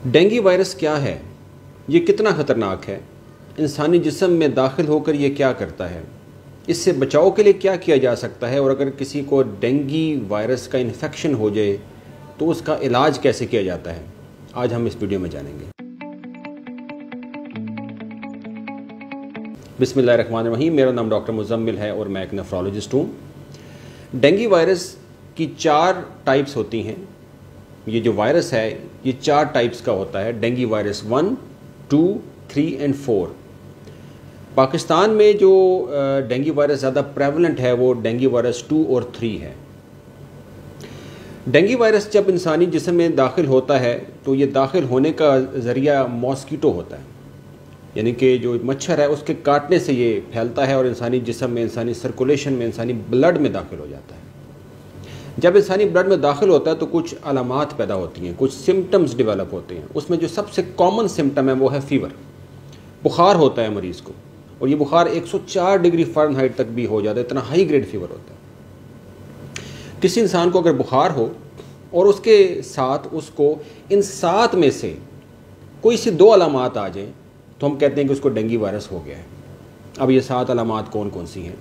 Dengue virus क्या है, ये कितना ख़तरनाक है, इंसानी जिस्म में दाखिल होकर ये क्या करता है, इससे बचाव के लिए क्या किया जा सकता है, और अगर किसी को डेंगू वायरस का इन्फेक्शन हो जाए तो उसका इलाज कैसे किया जाता है, आज हम इस वीडियो में जानेंगे। बिस्मिल्लाहिर्रहमानिर्रहीम। मेरा नाम डॉक्टर मुज़म्मिल है और मैं एक नेफ्रोलॉजिस्ट हूँ। डेंगू वायरस की 4 टाइप्स होती हैं। ये जो वायरस है ये 4 टाइप्स का होता है। Dengue virus 1, 2, 3 and 4। पाकिस्तान में जो डेंगू वायरस ज़्यादा प्रेवलेंट है वो डेंगू वायरस 2 और 3 है। डेंगू वायरस जब इंसानी जिस्म में दाखिल होता है तो ये दाखिल होने का ज़रिया मॉस्किटो होता है, यानी कि जो मच्छर है उसके काटने से ये फैलता है और इंसानी जिस्म में, इंसानी सर्कुलेशन में, इंसानी ब्लड में दाखिल हो जाता है। जब इंसानी ब्लड में दाखिल होता है तो कुछ अलामात पैदा होती हैं, कुछ सिम्टम्स डेवलप होते हैं। उसमें जो सबसे कॉमन सिम्टम है वो है फ़ीवर, बुखार होता है मरीज़ को, और ये बुखार 104 डिग्री फ़ारेनहाइट तक भी हो जाता है, इतना हाई ग्रेड फीवर होता है। किसी इंसान को अगर बुखार हो और उसके साथ उसको इन 7 में से कोई सी 2 अलामात आ जाएँ तो हम कहते हैं कि उसको डेंगू वायरस हो गया है। अब ये 7 अलामात कौन कौन सी हैं?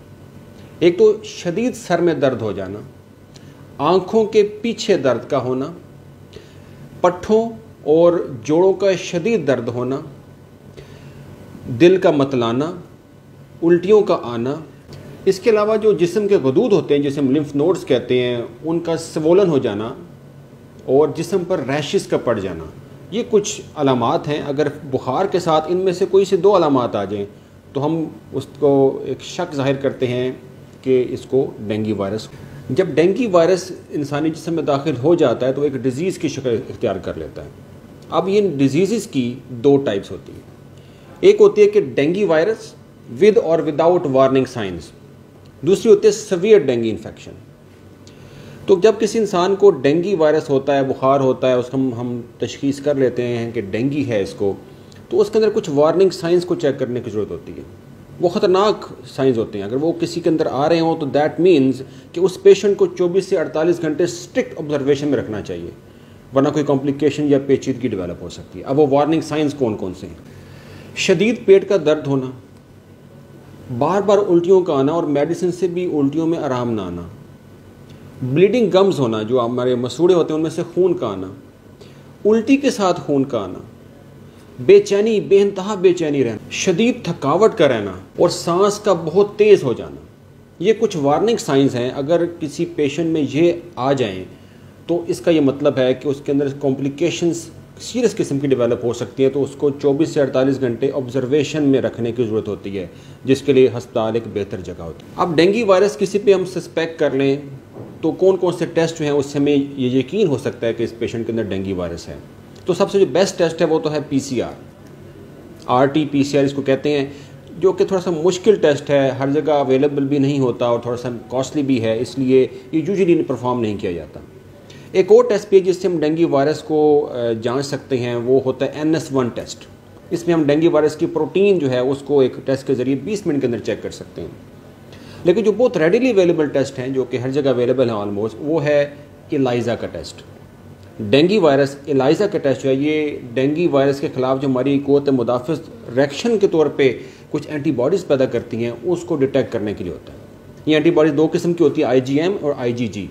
एक तो शदीद सर में दर्द हो जाना, आँखों के पीछे दर्द का होना, पट्ठों और जोड़ों का शदीद दर्द होना, दिल का मतलाना, उल्टियों का आना। इसके अलावा जो जिस्म के गदूद होते हैं, जिसे हम लिम्फ नोड्स कहते हैं, उनका स्वोलन हो जाना और जिस्म पर रैशेस का पड़ जाना, ये कुछ अलामात हैं। अगर बुखार के साथ इनमें से कोई से 2 अलामात आ जाएं तो हम उसको एक शक जाहिर करते हैं कि इसको डेंगू वायरस। जब डेंगू वायरस इंसानी जिस्म में दाखिल हो जाता है तो एक डिज़ीज़ की शक्ल इख्तियार कर लेता है। अब इन डिजीज़ की 2 टाइप्स होती हैं। एक होती है कि डेंगू वायरस विद और विदाउट वार्निंग साइंस, दूसरी होती है सीवियर डेंगू इन्फेक्शन। तो जब किसी इंसान को डेंगू वायरस होता है, बुखार होता है, उसको हम तशख़ीस कर लेते हैं कि डेंगू है इसको, तो उसके अंदर कुछ वार्निंग साइंस को चेक करने की ज़रूरत होती है। वो ख़तरनाक साइंस होते हैं। अगर वो किसी के अंदर आ रहे हों तो दैट मीन्स कि उस पेशेंट को 24 से 48 घंटे स्ट्रिक्ट ऑब्जर्वेशन में रखना चाहिए, वरना कोई कॉम्प्लिकेशन या पेचीदगी डेवलप हो सकती है। अब वो वार्निंग साइंस कौन कौन से हैं? शदीद पेट का दर्द होना, बार बार उल्टियों का आना और मेडिसिन से भी उल्टियों में आराम ना आना, ब्लीडिंग गम्स होना, जो हमारे मसूड़े होते हैं उनमें से खून का आना, उल्टी के साथ खून का आना, बेचैनी, बेइंतहा बेचैनी रहना, शदीद थकावट का रहना और सांस का बहुत तेज़ हो जाना, ये कुछ वार्निंग साइंस हैं। अगर किसी पेशेंट में ये आ जाएं तो इसका ये मतलब है कि उसके अंदर कॉम्प्लिकेशंस सीरियस किस्म की डेवलप हो सकती है, तो उसको 24 से 48 घंटे ऑब्जर्वेशन में रखने की ज़रूरत होती है, जिसके लिए अस्पताल एक बेहतर जगह होती है। अब डेंगू वायरस किसी पे हम सस्पेक्ट कर लें तो कौन कौन से टेस्ट जो हैं उससे हमें ये यकीन हो सकता है कि इस पेशेंट के अंदर डेंगू वायरस है। तो सबसे जो बेस्ट टेस्ट है वो तो है PCR, RT-PCR इसको कहते हैं, जो कि थोड़ा सा मुश्किल टेस्ट है, हर जगह अवेलेबल भी नहीं होता और थोड़ा सा कॉस्टली भी है, इसलिए ये यूजुअली परफॉर्म नहीं किया जाता। एक और टेस्ट भी है जिससे हम डेंगू वायरस को जांच सकते हैं, वो होता है NS1 टेस्ट। इसमें हम डेंगू वायरस की प्रोटीन जो है उसको एक टेस्ट के ज़रिए 20 मिनट के अंदर चेक कर सकते हैं। लेकिन जो बहुत रेडिली अवेलेबल टेस्ट हैं, जो कि हर जगह अवेलेबल है ऑलमोस्ट, वो है ELISA का टेस्ट। डेंगू वायरस ELISA का टेस्ट जो है ये डेंगू वायरस के ख़िलाफ़ जो हमारी क़ुव्वत मुदाफ़िज़ रिएक्शन के तौर पे कुछ एंटीबॉडीज़ पैदा करती हैं, उसको डिटेक्ट करने के लिए होता है। ये एंटीबॉडीज़ 2 किस्म की होती है, IgM और IgG।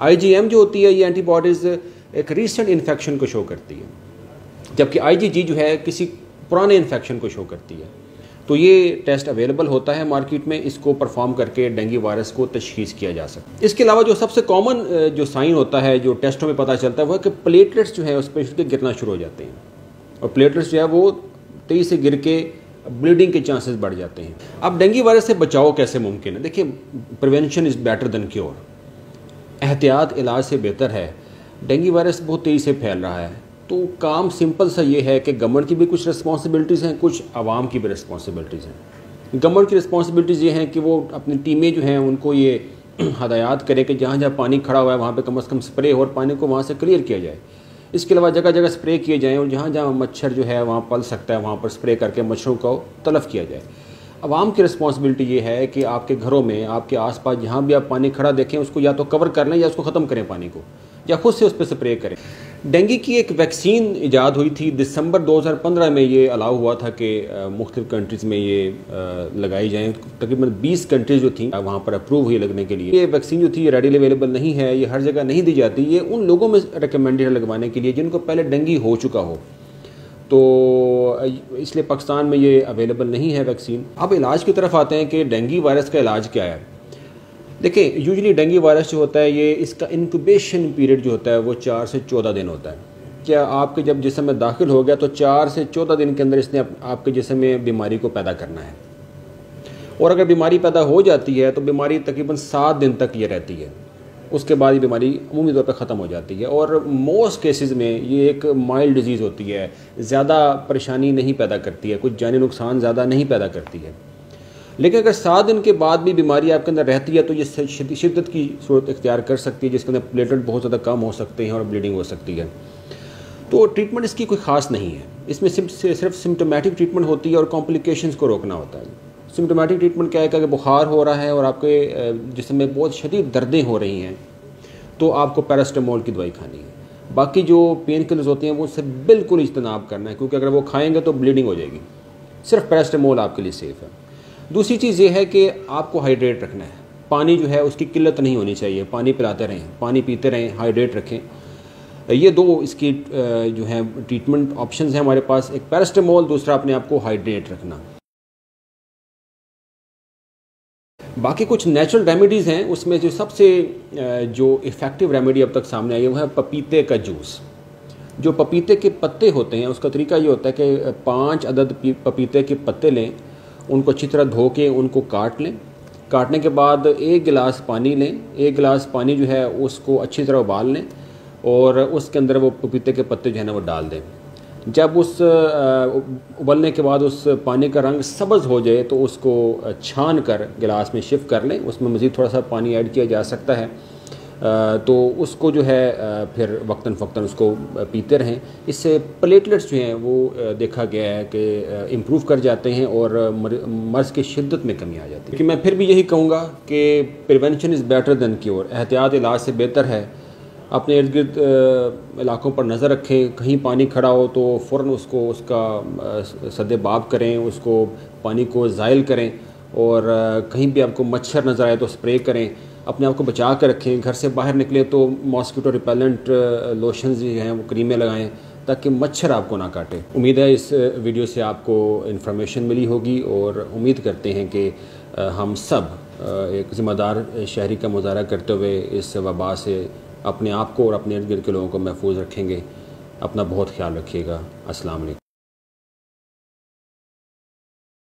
IgM जो होती है ये एंटीबॉडीज़ एक रीसेंट इन्फेक्शन को शो करती है, जबकि IgG जो है किसी पुराने इन्फेक्शन को शो करती है। तो ये टेस्ट अवेलेबल होता है मार्केट में, इसको परफॉर्म करके डेंगू वायरस को तशख़ीस किया जा सकता है। इसके अलावा जो सबसे कॉमन जो साइन होता है, जो टेस्टों में पता चलता है, वो है कि प्लेटलेट्स जो है उस पेशेंट के गिरना शुरू हो जाते हैं, और प्लेटलेट्स जो है वो तेज़ी से गिर के ब्लीडिंग के चांसेस बढ़ जाते हैं। अब डेंगू वायरस से बचाव कैसे मुमकिन है? देखिए, prevention is better than cure. एहतियात इलाज से बेहतर है। डेंगू वायरस बहुत तेज़ी से फैल रहा है, तो काम सिंपल सा ये है कि गवर्नमेंट की भी कुछ रिस्पॉन्सिबिलिटीज़ हैं, कुछ आवाम की भी रिस्पॉन्सिबिलिटीज़ हैं। गवर्नमेंट की रिस्पॉन्सिबिलिटीज़ ये हैं कि वो अपनी टीमें जो हैं उनको ये हदायत करे कि जहाँ जहाँ पानी खड़ा हुआ है वहाँ पे कम से कम स्प्रे हो और पानी को वहाँ से क्लियर किया जाए। इसके अलावा जगह जगह स्प्रे किए जाएँ और जहाँ जहाँ मच्छर जो है वहाँ पल सकता है वहाँ पर स्प्रे करके मच्छरों को तलफ किया जाए। आवाम की रिस्पॉन्सिबिलिटी ये है कि आपके घरों में, आपके आसपास जहाँ भी आप पानी खड़ा देखें उसको या तो कवर कर लें या उसको ख़त्म करें पानी को, या खुद से उस पर स्प्रे करें। डेंगू की एक वैक्सीन इजाद हुई थी दिसंबर 2015 में। ये अलाउ हुआ था कि मुख्तलिफ कंट्रीज़ में ये लगाई जाएँ। तकरीबन 20 कंट्रीज़ जो थी वहाँ पर अप्रूव हुई लगने के लिए। ये वैक्सीन जो थी ये रेडीली अवेलेबल नहीं है, ये हर जगह नहीं दी जाती। ये उन लोगों में रिकमेंडेड है लगवाने के लिए जिनको पहले डेंगू हो चुका हो, तो इसलिए पाकिस्तान में ये अवेलेबल नहीं है वैक्सीन। अब इलाज की तरफ आते हैं कि डेंगू वायरस का इलाज क्या है। देखिए, यूजुअली डेंगू वायरस जो होता है ये इसका इंक्यूबेशन पीरियड जो होता है वो 4 से 14 दिन होता है। क्या आपके जब जिस्म में दाखिल हो गया तो 4 से 14 दिन के अंदर इसने आपके जिस्म में बीमारी को पैदा करना है, और अगर बीमारी पैदा हो जाती है तो बीमारी तकरीबन 7 दिन तक ये रहती है। उसके बाद ये बीमारी अमूमी तौर पर ख़त्म हो जाती है, और मोस्ट केसेस में ये एक माइल्ड डिजीज़ होती है, ज़्यादा परेशानी नहीं पैदा करती है, कुछ जानी नुकसान ज़्यादा नहीं पैदा करती है। लेकिन अगर 7 दिन के बाद भी बीमारी आपके अंदर रहती है तो ये शिद्दत की सूरत इख्तियार कर सकती है, जिसके अंदर प्लेटलेट बहुत ज़्यादा कम हो सकते हैं और ब्लीडिंग हो सकती है। तो ट्रीटमेंट इसकी कोई ख़ास नहीं है, इसमें सिर्फ सिम्टोमेटिक ट्रीटमेंट होती है और कॉम्प्लिकेशंस को रोकना होता है। सिम्टोमेटिक ट्रीटमेंट क्या है कि अगर बुखार हो रहा है और आपके जिस्म में बहुत शदीद दर्दें हो रही हैं तो आपको पैरास्टामोल की दवाई खानी है। बाकी जो पेन किलर्स होती हैं वो उससे बिल्कुल इज्तनाब करना है, क्योंकि अगर वो खाएंगे तो ब्लीडिंग हो जाएगी। सिर्फ पैरास्टामोल आपके लिए सेफ़ है। दूसरी चीज़ ये है कि आपको हाइड्रेट रखना है। पानी जो है उसकी किल्लत नहीं होनी चाहिए, पानी पिलाते रहें, पानी पीते रहें, हाइड्रेट रखें। ये दो इसकी जो है ट्रीटमेंट ऑप्शंस हैं हमारे पास, एक पैरास्टामोल, दूसरा अपने आप को हाइड्रेट रखना। बाकी कुछ नेचुरल रेमेडीज़ हैं, उसमें जो सबसे जो इफ़ेक्टिव रेमेडी अब तक सामने आई है वो है पपीते का जूस। जो पपीते के पत्ते होते हैं उसका तरीका ये होता है कि 5 अदद पपीते के पत्ते लें, उनको अच्छी तरह धो के उनको काट लें। काटने के बाद 1 गिलास पानी लें, 1 गिलास पानी जो है उसको अच्छी तरह उबाल लें और उसके अंदर वो पपीते के पत्ते जो है ना वो डाल दें। जब उस उबलने के बाद उस पानी का रंग सब्ज़ हो जाए तो उसको छान कर गिलास में शिफ्ट कर लें। उसमें मज़ीद थोड़ा सा पानी ऐड किया जा सकता है, तो उसको जो है फिर वक्तन फ़क्तन उसको पीते रहें। इससे प्लेटलेट्स जो हैं वो देखा गया है कि इम्प्रूव कर जाते हैं और मर्ज़ की शिद्दत में कमी आ जाती है। लेकिन मैं फिर भी यही कहूँगा कि prevention is better than cure. एहतियात इलाज से बेहतर है। अपने इर्द गिर्द इलाकों पर नज़र रखें, कहीं पानी खड़ा हो तो फ़ौरन उसका सद्देबाब करें, उसको पानी को ज़ाइल करें, और कहीं भी आपको मच्छर नज़र आए तो स्प्रे करें। अपने आप को बचा कर रखें। घर से बाहर निकले तो मॉस्किटो रिपेलेंट लोशंस जो हैं वो क्रीमें लगाएं ताकि मच्छर आपको ना काटे। उम्मीद है इस वीडियो से आपको इन्फॉर्मेशन मिली होगी, और उम्मीद करते हैं कि हम सब एक ज़िम्मेदार शहरी का मुजाहरा करते हुए इस वबा से अपने आप को और अपने इर्द गिर्द के लोगों को महफूज रखेंगे। अपना बहुत ख्याल रखिएगा। अस्सलाम वालेकुम।